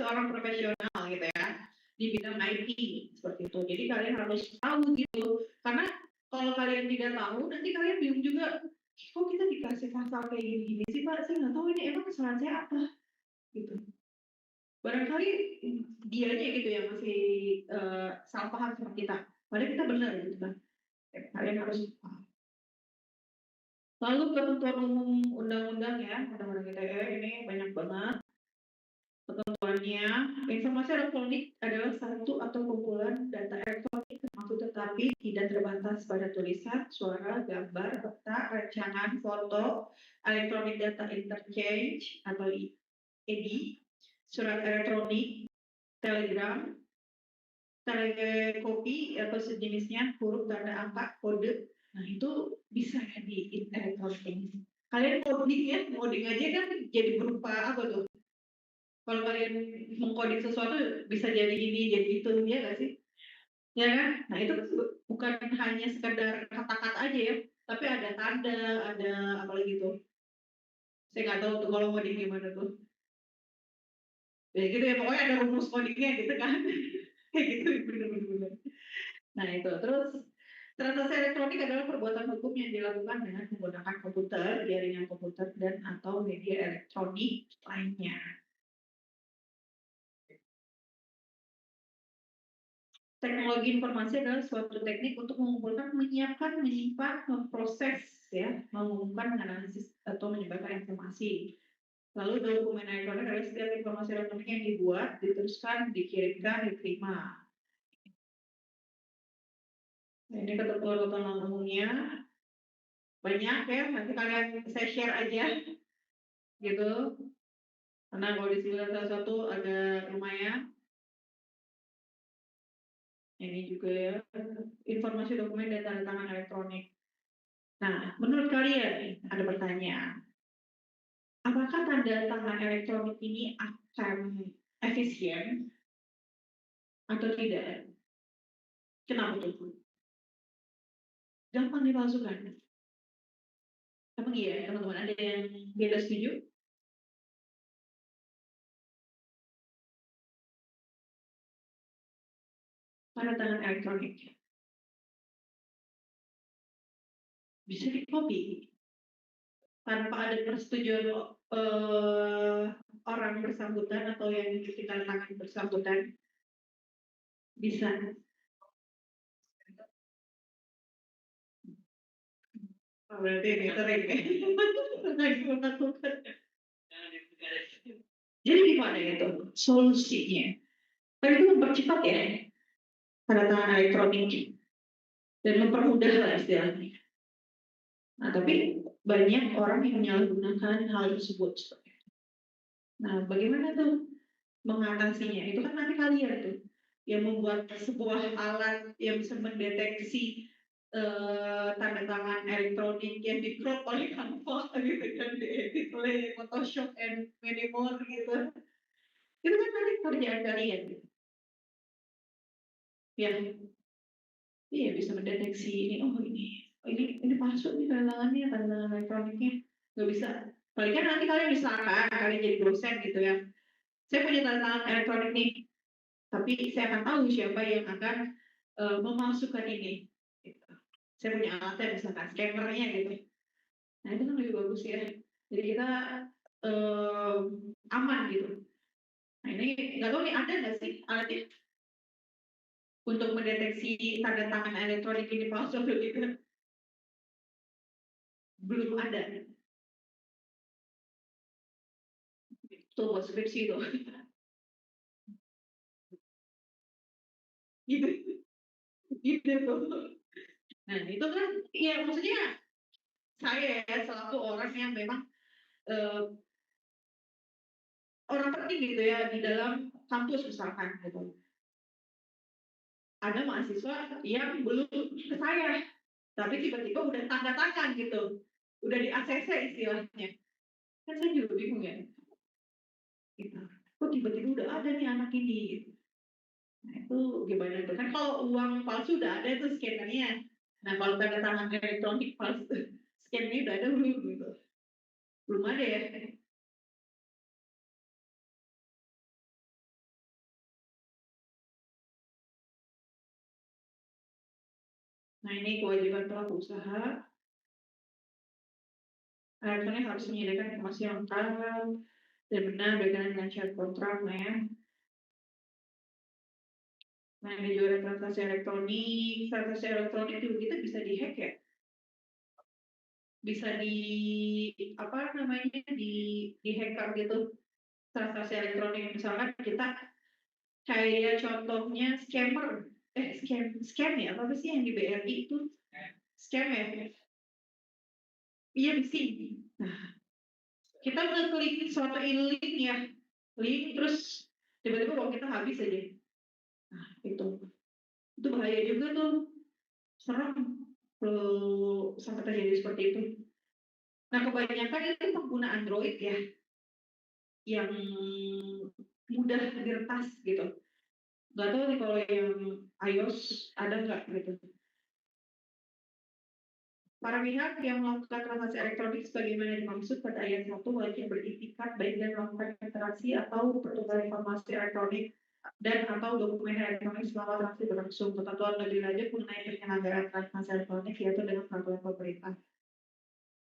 seorang profesional gitu ya di bidang IT seperti itu. Jadi kalian harus tahu gitu. Karena kalau kalian tidak tahu, nanti kalian bingung juga. Kok kita dikasih pasal kayak gini-gini sih Pak? Saya nggak tahu ini emang kesalahan saya apa gitu. Barangkali dianya gitu yang masih salah paham sama kita. Padahal kita benar gitu kan. Kalian harus paham. Lalu ketentuan umum undang-undang ya, undang-undang ITE ini banyak banget ketentuannya. Informasi elektronik adalah satu atau kumpulan data elektronik termasuk tetapi tidak terbatas pada tulisan, suara, gambar, peta, rancangan, foto, electronic data interchange atau EDI, surat elektronik, telegram, telekopi atau sejenisnya, huruf, tanda angka, kode. Nah itu bisa ya di elektronik. Kalian coding ya, coding aja kan jadi berupa apa tuh? Kalau kalian mengcoding sesuatu bisa jadi ini, jadi itu, ya nggak sih? Ya kan? Nah itu bukan hanya sekedar kata-kata aja ya, tapi ada tanda, ada apa lagi tuh? Saya nggak tahu tuh kalau coding gimana tuh. Ya gitu ya, pokoknya ada rumus codingnya gitu kan. Kayak gitu, bener-bener. Nah itu, terus transaksi elektronik adalah perbuatan hukum yang dilakukan dengan menggunakan komputer, jaringan komputer, dan atau media elektronik lainnya. Teknologi informasi adalah suatu teknik untuk mengumpulkan, menyiapkan, menyimpan, memproses, ya, mengumumkan, menganalisis, atau menyebarkan informasi. Lalu dokumen elektronik adalah setiap informasi elektronik yang dibuat, diteruskan, dikirimkan, diterima. Nah, ini ketentuan umumnya banyak ya, nanti kalian saya share aja gitu. Karena kalau di salah satu ada lumayan. Ini juga ya, informasi dokumen dan tanda tangan elektronik. Nah, menurut kalian ada pertanyaan. Apakah tanda tangan elektronik ini akan efisien atau tidak? Kenapa tuh? Gampang dipalsukan. Emang iya, teman-teman, ada yang beda setuju? Tanda tangan elektronik bisa dikopi tanpa ada persetujuan orang bersangkutan atau yang kita tangan bersangkutan bisa. Oh, berarti ini sering lagi melakukan. Jadi gimana itu solusinya? Kan itu mempercepat ya tanda tangan elektronik dan mempermudah lah istilahnya. Nah, tapi banyak orang yang menyalahgunakan hal tersebut. Nah, bagaimana tuh mengatasinya? Itu kan nanti kalian tuh yang membuat sebuah alat yang bisa mendeteksi tanda tangan elektronik yang di crop oleh Canva gitu dan diedit oleh Photoshop and many more gitu. Itu kan nanti kerjaan kalian gitu. Ya, iya bisa mendeteksi ini. Oh ini palsu nih tanda tangan elektroniknya. Nggak bisa. Paling kan nanti kalian misalkan kalian jadi dosen gitu ya. Saya punya tanda tangan elektronik nih, tapi saya akan tahu siapa yang akan memalsukan ini. Gitu. Saya punya alatnya misalkan scannernya gitu. Nah itu kan lebih bagus ya. Jadi kita aman gitu. Nah ini nggak tahu nih ada nggak sih alatnya untuk mendeteksi tanda tangan elektronik ini palsu atau tidak? Belum ada. Tuh buat skripsi tuh. Gitu. Gitu tuh. Nah itu kan ya maksudnya saya ya selaku orang yang memang eh, orang penting gitu ya di dalam kampus misalkan gitu. Ada mahasiswa yang belum ke saya, tapi tiba-tiba udah tanda tangan gitu, udah di ACC istilahnya. Kan saya juga bingung ya. Gitu. Kok tiba-tiba udah ada nih anak ini gitu. Nah itu gimana tuh? Kan kalau uang palsu udah ada tuh scannernya. Nah kalau tanda tangan elektronik palsu, scannernya udah ada belum gitu? Belum ada ya. Nah, ini kewajiban pelaku usaha. Elektronik harus menyediakan informasi yang lengkap dan benar berkaitan dengan syarat kontrak. Nah, ya. Nah, ini juga ada transaksi elektronik. Transaksi elektronik juga kita bisa dihack ya. Bisa apa namanya, di hacker gitu. Transaksi elektronik misalkan kita kayak contohnya scammer, scam ya, apa sih yang di BRI itu scam ya? Iya, phishing. Nah, kita ngeklik suatu link ya, link terus tiba-tiba uang kita habis aja. Nah, itu bahaya juga tuh, serem kalau sampai terjadi seperti itu. Nah, kebanyakan itu pengguna Android ya, yang mudah diretas gitu. Nggak tahu nih kalau yang iOS ada nggak gitu. Para pihak yang melakukan transaksi elektronik sebagaimana dimaksud pada ayat 1 wajib beritikat baik dan melakukan interaksi atau pertukaran informasi elektronik dan atau dokumen elektronik selama transaksi berlangsung. Ketentuan lebih lanjut mengenai penyelenggaraan transaksi elektronik yaitu dengan peraturan pemerintah.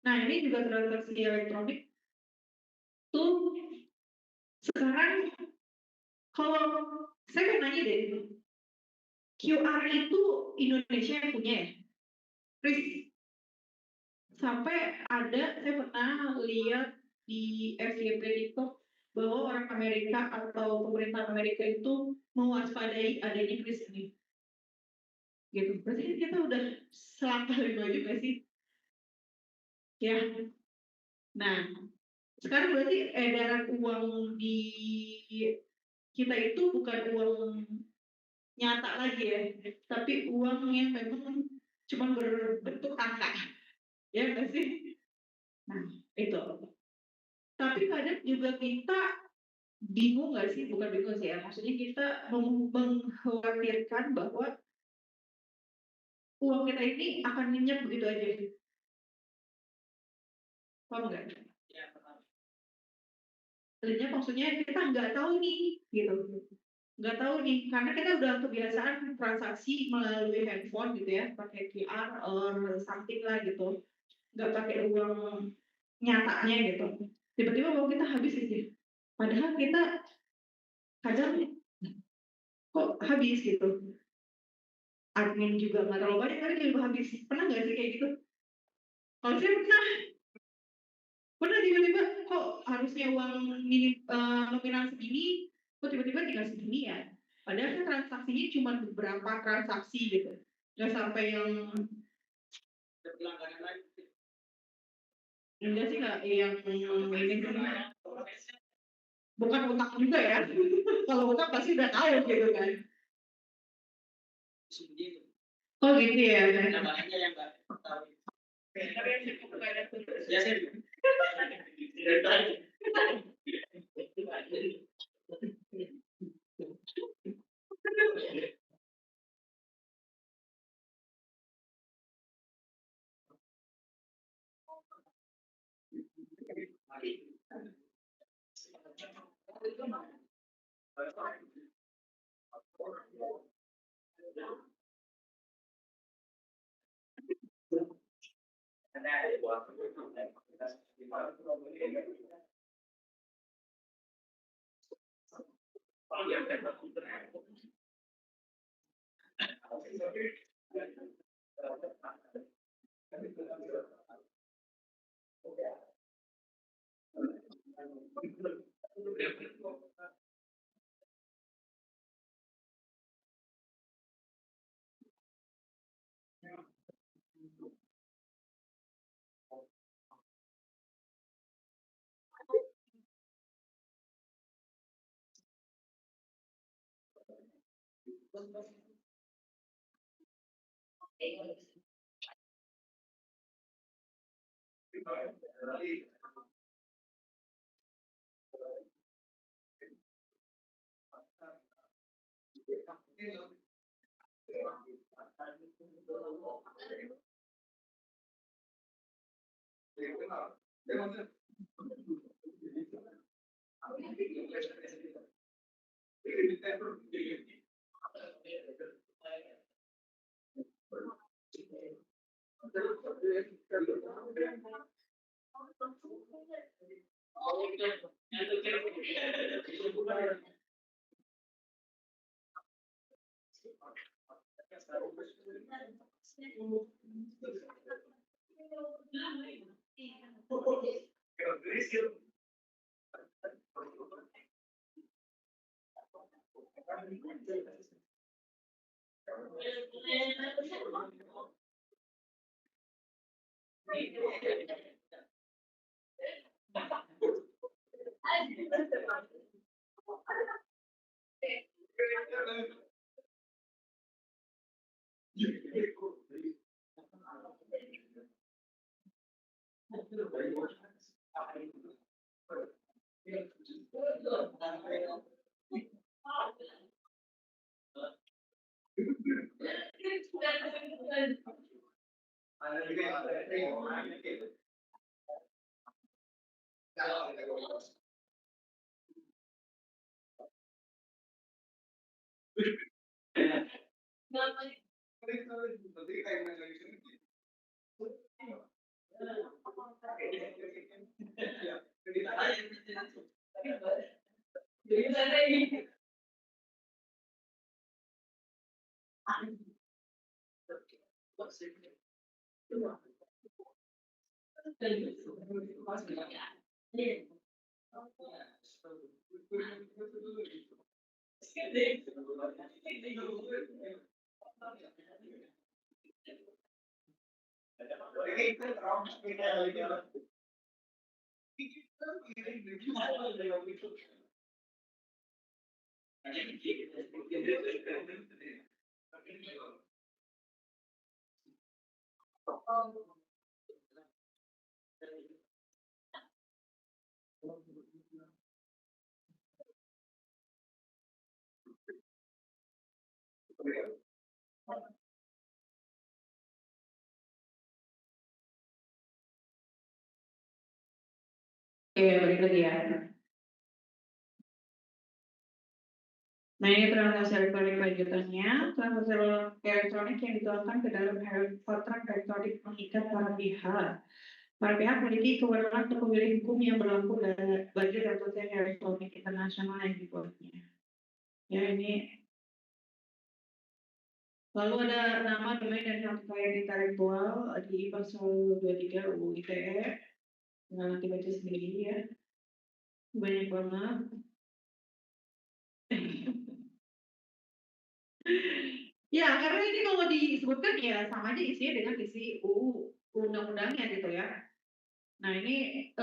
Nah, ini juga transaksi elektronik tuh sekarang, kalau saya mau nanya deh, QR itu Indonesia yang punya ya? Chris, sampai ada, saya pernah lihat di FYP TikTok bahwa orang Amerika atau pemerintah Amerika itu mewaspadai adanya krisis ini. Gitu. Berarti kita udah selangkah lebih maju nggak sih? Ya. Nah, sekarang berarti edaran uang di kita itu bukan uang nyata lagi ya, tapi uang yang memang cuma berbentuk angka. Ya nggak sih? Nah, itu. Tapi kadang juga kita bingung nggak sih, bukan bingung sih ya, maksudnya kita mengkhawatirkan bahwa uang kita ini akan lenyap begitu aja. Paham nggak? Lenyap maksudnya kita nggak tahu nih, gitu. Nggak tahu nih, karena kita udah kebiasaan transaksi melalui handphone gitu ya, pakai QR or something lah gitu. Nggak pakai uang nyatanya gitu. Tiba-tiba uang kita habis aja. Padahal kita kadang kok habis gitu. Admin juga nggak terlalu banyak, tapi juga habis. Pernah nggak sih kayak gitu? Kalau saya pernah tiba-tiba kok harusnya uang nominal segini, kok tiba-tiba tinggal segini ya? Padahal kan transaksinya cuma beberapa transaksi gitu, nggak sampai yang enggak sih, nggak yang ini bukan utang juga ya. Kalau utang pasti udah tahu gitu kan. Oh gitu ya. Tapi yang cukup ada Oke, balik lagi ya. Nah, ini transaksi elektronik lanjutannya. Transaksi elektronik yang dituangkan ke dalam kontrak elektronik mengikat para pihak. Para pihak memiliki kewenangan untuk memilih hukum yang berlaku bagi transaksi elektronik internasional yang dibuatnya. Ya, ini lalu ada nama, domain, dan hak kekayaan intelektual di pasal 23 UU ITE. Nah, nanti baca sendiri ya. Banyak banget. Ya, karena ini kalau disebutkan ya sama aja isinya dengan isi UU undang-undangnya gitu ya. Nah, ini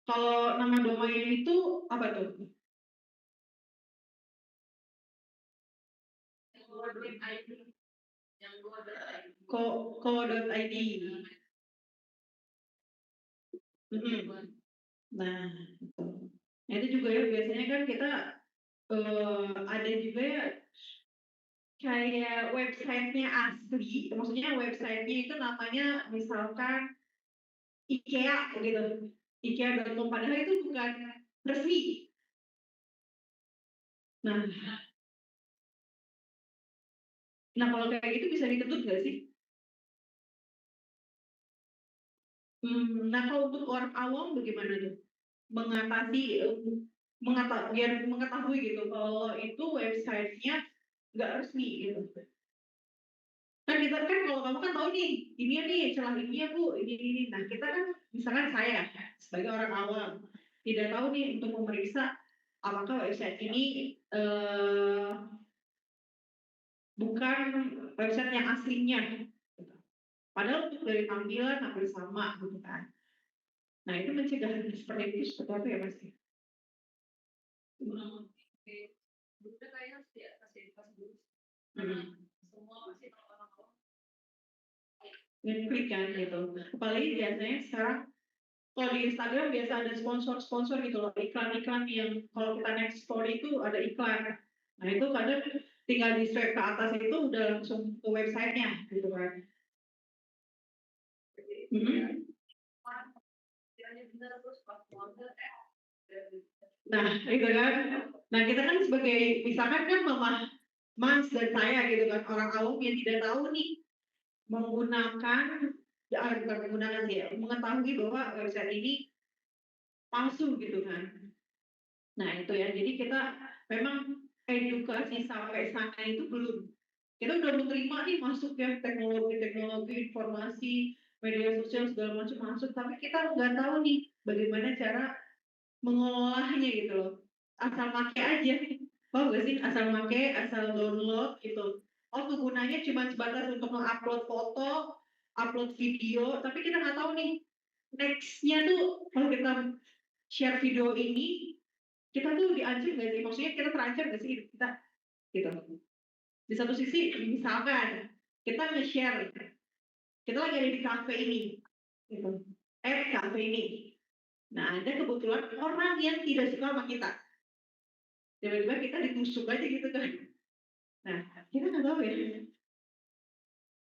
kalau nama domain itu apa tuh? Co.id. Nah, gitu. Nah, itu juga ya biasanya kan kita ada juga ya kayak websitenya asli, maksudnya websitenya itu namanya misalkan IKEA gitu, IKEA.com, padahal itu bukan resmi. Nah, kalau kayak gitu bisa ditutup nggak sih? Nah, kalau untuk orang awam bagaimana tuh? Mengatasi, biar mengetahui gitu kalau itu websitenya nggak resmi gitu. Kan kita kan kalau kamu kan tahu nih, ini nih celah ini ya Bu, ini. Nah, kita kan misalkan saya sebagai orang awam tidak tahu nih untuk memeriksa apakah website ini bukan website yang aslinya. Gitu. Padahal untuk dari tampilan hampir sama gitu kan. Nah, itu mencegah seperti itu seperti apa ya Mas? Ngeklik kan gitu. Apalagi biasanya sekarang kalau di Instagram biasa ada sponsor gitu loh, iklan-iklan yang kalau kita next story itu ada iklan. Nah, itu kadang tinggal di swipe ke atas itu udah langsung ke websitenya gitu kan. Nah, itu kan. Nah, kita kan sebagai misalkan kan Mas dan saya gitu kan, orang awam yang tidak tahu nih menggunakan, bukan menggunakan sih ya, mengetahui bahwa website ini palsu gitu kan. Nah itu ya, jadi kita memang edukasi sampai sana itu belum. Kita udah menerima nih masuk ya teknologi, informasi, media sosial segala macam masuk, tapi kita nggak tahu nih bagaimana cara mengolahnya gitu loh. Asal make aja, paham gak sih? Asal make, asal download gitu. Oh kegunaannya cuma sebatas untuk mengupload foto, upload video, tapi kita nggak tahu nih nextnya tuh kalau kita share video ini, kita tuh diancam nggak sih? Maksudnya kita terancam nggak sih hidup kita? Gitu. Di satu sisi, misalkan kita nge-share, kita lagi ada di kafe ini, gitu. Kafe ini. Nah, ada kebetulan orang yang tidak suka sama kita. Tiba-tiba kita ditusuk aja gitu kan. Nah, kita nggak tahu ya.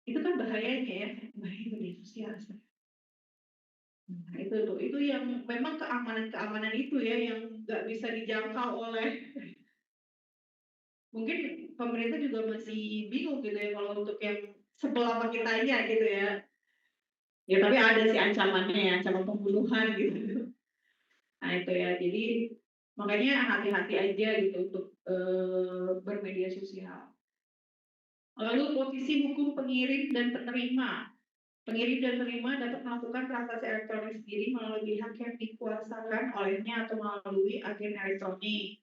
Itu kan bahayanya ya, bahaya media sosial. Nah, itu yang memang keamanan itu ya yang nggak bisa dijangkau oleh, mungkin pemerintah juga masih bingung gitu ya kalau untuk yang sebelah sama kita aja gitu ya. Ya tapi ada sih ancamannya ya, ancaman pembunuhan gitu. Nah itu ya, jadi makanya hati-hati aja gitu untuk bermedia sosial. Lalu posisi hukum pengirim dan penerima. Pengirim dan penerima dapat melakukan transaksi elektronik sendiri melalui pihak yang dikuasakan olehnya atau melalui agen elektronik.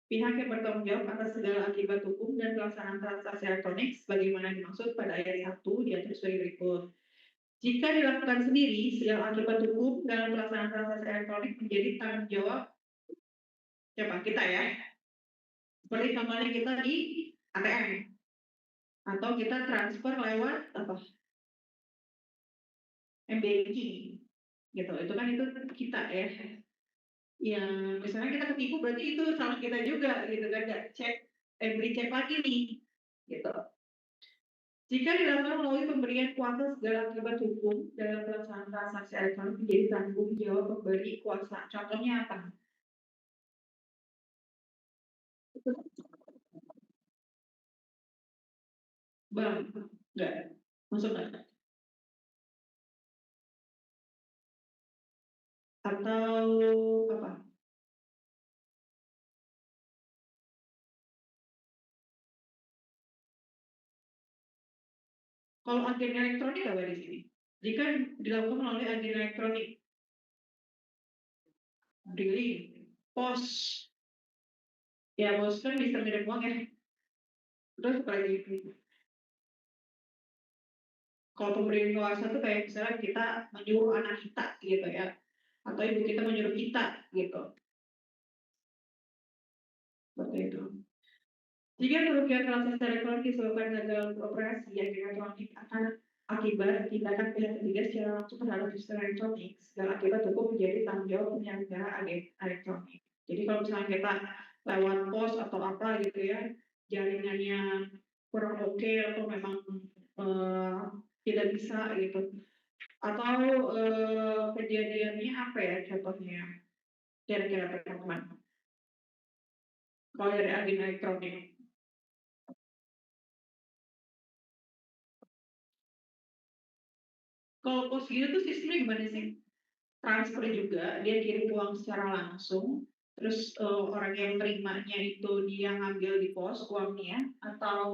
Pihak yang bertanggung jawab atas segala akibat hukum dan pelaksanaan transaksi elektronik sebagaimana dimaksud pada ayat 1 diatur sebagai berikut. Jika dilakukan sendiri, segala akibat hukum dalam pelaksanaan transaksi elektronik menjadi tanggung jawab siapa? Kita ya. Seperti contohnya kita di ATM atau kita transfer lewat apa? M-Banking gitu. Itu kan itu kita ya. Yang misalnya kita ketipu berarti itu salah kita juga gitu kan, nggak beri cek lagi nih gitu. Jika dilakukan melalui pemberian kuasa segala akibat hukum dalam pelaksanaan transaksi elektronik menjadi tanggung jawab pemberi kuasa. Contohnya apa? Bang, enggak. Masuk enggak? Atau apa? Kalau agen elektronik apa di sini? Jika dilakukan melalui agen elektronik, billing, pos, ya pos kan bisa ngirim uang ya. Terus apa lagi? Kalau pemberian kuasa tuh kayak misalnya kita menyuruh anak kita gitu ya, atau ibu kita menyuruh kita gitu, seperti itu. Jika kerugian transaksi elektronik disebabkan gagal beroperasi agen elektronik akan akibat tindakan pihak ketiga secara langsung terhadap sistem elektronik, segala akibat hukum menjadi tanggung jawab penyelenggara agen elektronik. Jadi kalau misalnya kita lewat pos atau apa gitu ya, jaringannya kurang oke atau memang eh, tidak bisa gitu, atau kejadiannya apa ya contohnya, kira-kira teman-teman kalau dari agen elektronik. Kalau pos gitu tuh sistemnya gimana sih? Transfer juga, dia kirim uang secara langsung, terus orang yang terimanya itu dia ngambil di pos uangnya, atau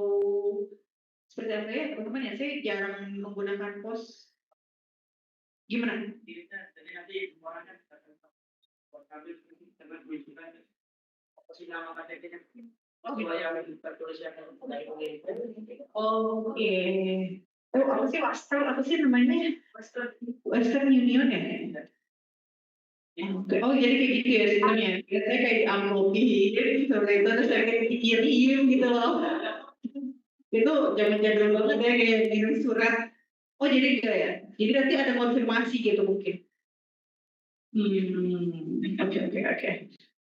seperti apa ya teman-teman ya, saya jarang menggunakan pos. Gimana? Jadi nanti orangnya oh, oke. Oh, apa sih Western? Apa sih namanya? Western Union ya? Oke. Oh, jadi kayak gitu ya sistemnya. Biasanya kayak diamplopin, seperti itu terus saya kayak dikirim gitu loh. Itu zaman jadul banget ya kayak kirim surat. Oh, jadi enggak ya? Jadi nanti ada konfirmasi gitu mungkin. Oke oke oke.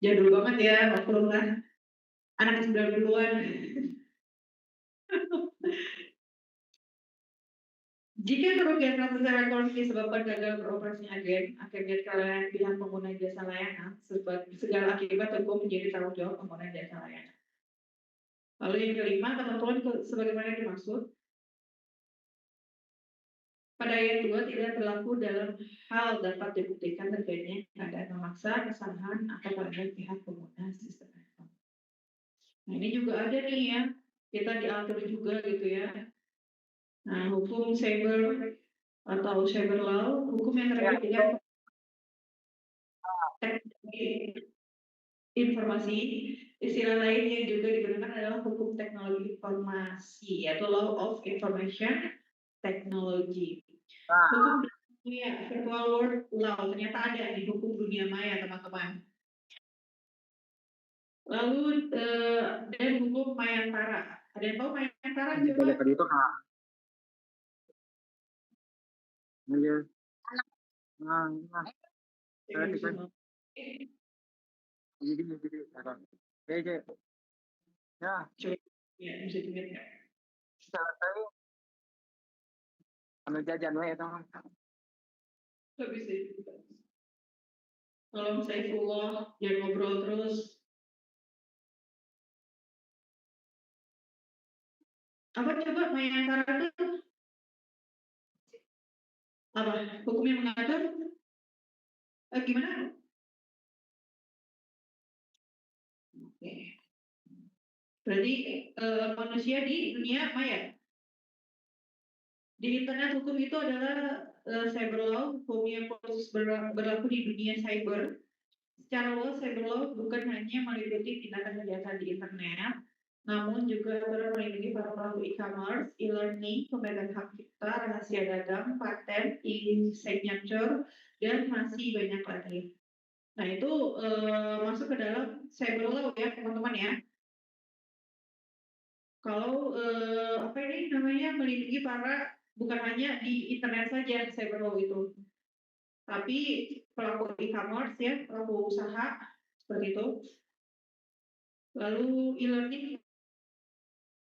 Jadul banget ya, maklum lah. Anak 90-an. Jika kerugian transaksi elektronik disebabkan gagal beroperasi agen, akhirnya kalian pihak pengguna jasa layanan, segala akibat hukum menjadi tanggung jawab pengguna jasa layanan. Lalu yang kelima, ketentuan sebagaimana dimaksud. Pada ayat 2 tidak berlaku dalam hal dapat dibuktikan terjadinya keadaan memaksa, kesalahan, atau pada pihak pengguna sistem informasi. Nah, ini juga ada nih ya, kita diatur juga gitu ya. Nah, hukum cyber atau cyber law, hukum yang terkait dengan teknologi informasi, istilah lain yang juga digunakan adalah hukum teknologi informasi, yaitu Law of Information Technology. Hukum dunia, virtual world law, ternyata ada di hukum dunia maya, teman-teman. Lalu dan hukum Mayantara. Ada yang tahu Mayantara? Coba. Tadi itu kak. Iya. Nah. Jadi. Ya. Ya, bisa dilihat nggak? Selesai. Anu jajan we itu. Nggak bisa. Kalau saya Saifullah, jangan ngobrol terus. Apa coba Mayantara itu? Apa? Hukum yang mengatur? Gimana? Oke. Berarti manusia di dunia maya. Di internet hukum itu adalah cyber law, hukum yang berlaku di dunia cyber. Secara luas, cyber law bukan hanya meliputi tindakan kejahatan di internet, namun juga melindungi para pelaku e-commerce, e-learning, pemegang hak cipta, rahasia dagang, paten, e-signature, dan masih banyak lagi. Nah, itu masuk ke dalam cyber law ya, teman-teman ya. Kalau apa ini namanya melindungi para bukan hanya di internet saja cyber law itu, tapi pelaku e-commerce ya, pelaku usaha seperti itu. Lalu e-learning